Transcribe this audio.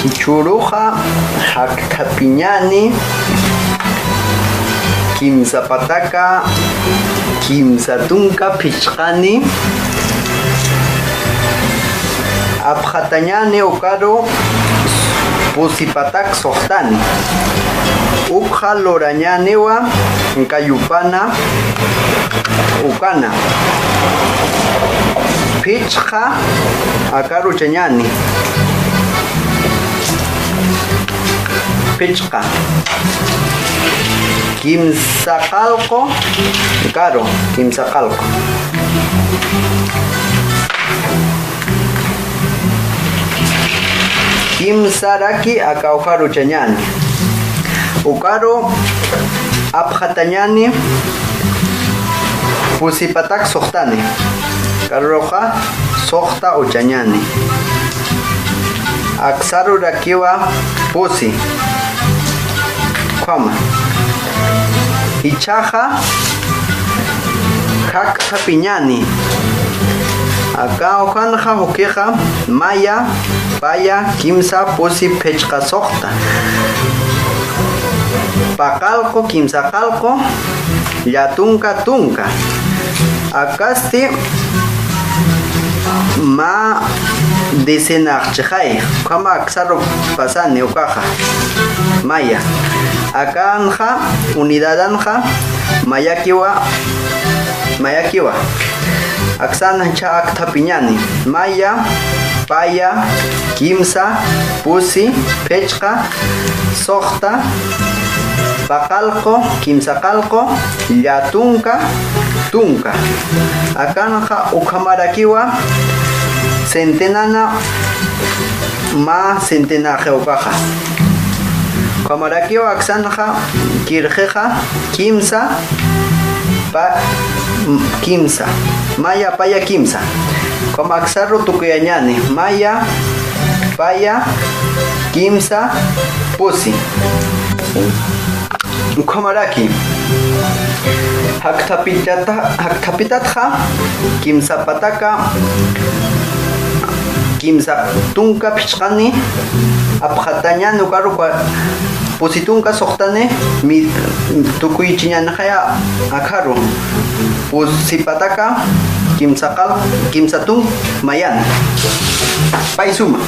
Churuja haktapiñani kimsa pataka kimsa tunka pichqani apjatañani ukaro pusipatak sohtani ukha lorañaniwa kayupana ukana pichqa akaru chañani pichqa kimsaqalqo karo kimsaqalqo kimsaraki akauharu chañani ukaro apjatañani pusipatak sohtani karoja sohta uchañani aksaru rakiwa pusi kwama ichaja hakta piñani acá ojanja hokeja maya paya kimsa pusi pechqa sohta paqalqo kimsa qalqo llatunka tunka akasti ma disenaqchijay kama aksaro pasani ukaja maya akanja unidadanja mayakiwa aksana cha aktapiñani maya paya kimsa pusi pechqa sohta paqalqo kimsaqalqo llatunka tunka akanja ukhamarakiwa centenana ma centenaje ukaja kamarakiwa aksanja kirjeja kimsa kimsa maya paya kimsa como aksarro tukuyañani maya paya kimsa pusi kamaraki haktapitatja kimsa pataka kimsa tunka pichqani apjatañani ukaru pusitunka sohtane mi tukuy chiñanajaya akaru pusipataka kimsatun mayan paisuma